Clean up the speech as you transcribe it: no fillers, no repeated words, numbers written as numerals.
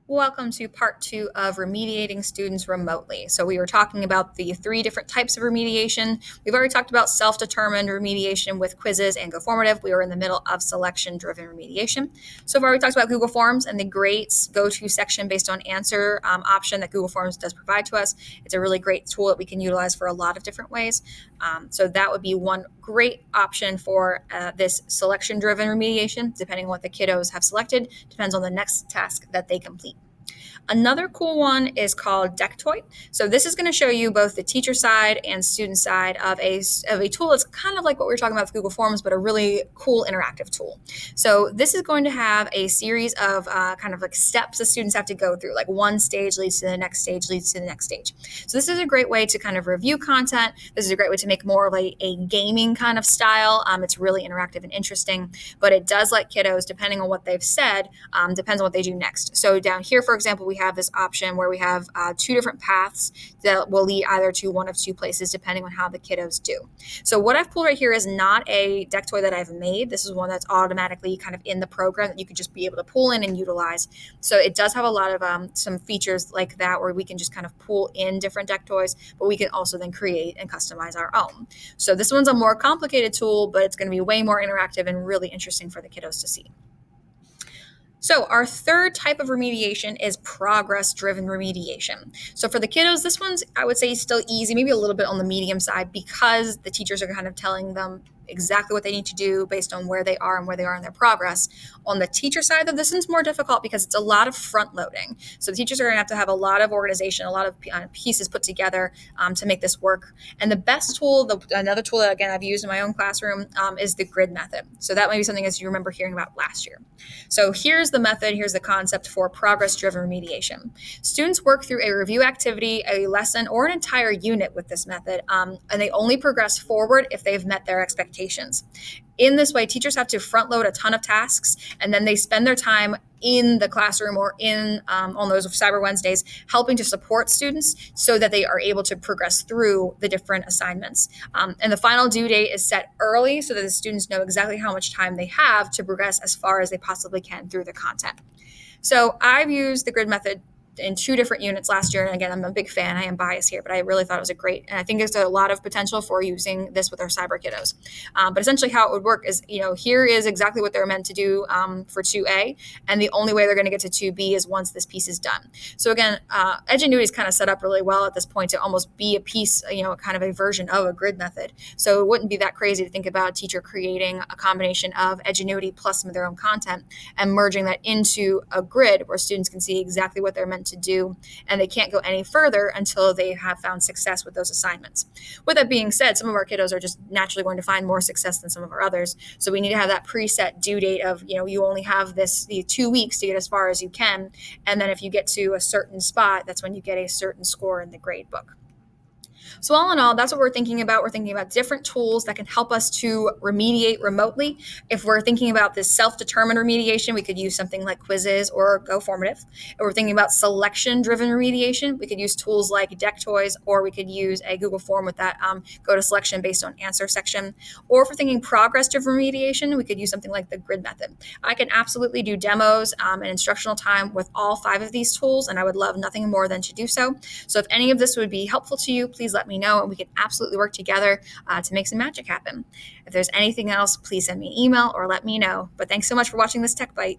Welcome to part 2 of Remediating Students Remotely. So we were talking about the 3 different types of remediation. We've already talked about self-determined remediation with quizzes and GoFormative. We were in the middle of selection-driven remediation. So far we talked about Google Forms and the great go-to section based on answer option that Google Forms does provide to us. It's a really great tool that we can utilize for a lot of different ways. So that would be one great option for this selection-driven remediation, depending on what the kiddos have selected. Depends on the next task that they complete. Another cool one is called Dectoid. So this is going to show you both the teacher side and student side of a tool that's kind of like what we were talking about with Google Forms, but a really cool interactive tool. So this is going to have a series of kind of like steps the students have to go through, like one stage leads to the next stage leads to the next stage. So this is a great way to kind of review content. This is a great way to make more of a gaming kind of style. It's really interactive and interesting, but it does let kiddos, depending on what they've said, depends on what they do next. So down here, for example, we have this option where we have 2 different paths that will lead either to one of 2 places depending on how the kiddos do. So what I've pulled right here is not a Dectoid that I've made. This is one that's automatically kind of in the program that you could just be able to pull in and utilize. So it does have a lot of some features like that where we can just kind of pull in different Dectoids, but we can also then create and customize our own. So this one's a more complicated tool, but it's going to be way more interactive and really interesting for the kiddos to see. So our third type of remediation is progress-driven remediation. So for the kiddos, this one's, I would say, still easy, maybe a little bit on the medium side because the teachers are kind of telling them exactly what they need to do based on where they are and where they are in their progress. On the teacher side, though, this one's more difficult because it's a lot of front loading. So the teachers are going to have a lot of organization, a lot of pieces put together to make this work. And the best tool, another tool that, again, I've used in my own classroom is the grid method. So that might be something as you remember hearing about last year. So here's the method, here's the concept for progress-driven remediation. Students work through a review activity, a lesson, or an entire unit with this method, and they only progress forward if they've met their expectations. In this way, teachers have to front load a ton of tasks, and then they spend their time in the classroom or on those Cyber Wednesdays helping to support students so that they are able to progress through the different assignments. And the final due date is set early so that the students know exactly how much time they have to progress as far as they possibly can through the content. So I've used the grid method in 2 different units last year. And again, I'm a big fan. I am biased here, but I really thought it was and I think there's a lot of potential for using this with our cyber kiddos. But essentially how it would work is, here is exactly what they're meant to do for 2A. And the only way they're going to get to 2B is once this piece is done. So again, Edgenuity is kind of set up really well at this point to almost be a piece, kind of a version of a grid method. So it wouldn't be that crazy to think about a teacher creating a combination of Edgenuity plus some of their own content and merging that into a grid where students can see exactly what they're meant to do, and they can't go any further until they have found success with those assignments. With that being said, some of our kiddos are just naturally going to find more success than some of our others, so we need to have that preset due date of, you only have the 2 weeks to get as far as you can, and then if you get to a certain spot, that's when you get a certain score in the grade book. So all in all, that's what we're thinking about. We're thinking about different tools that can help us to remediate remotely. If we're thinking about this self-determined remediation, we could use something like quizzes or GoFormative. If we're thinking about selection-driven remediation, we could use tools like Dectoids, or we could use a Google form with that go to selection based on answer section. Or if we're thinking progress-driven remediation, we could use something like the grid method. I can absolutely do demos and instructional time with all 5 of these tools, and I would love nothing more than to do so. So if any of this would be helpful to you, please let me know, and we can absolutely work together to make some magic happen. If there's anything else, please send me an email or let me know. But thanks so much for watching this Tech Bite.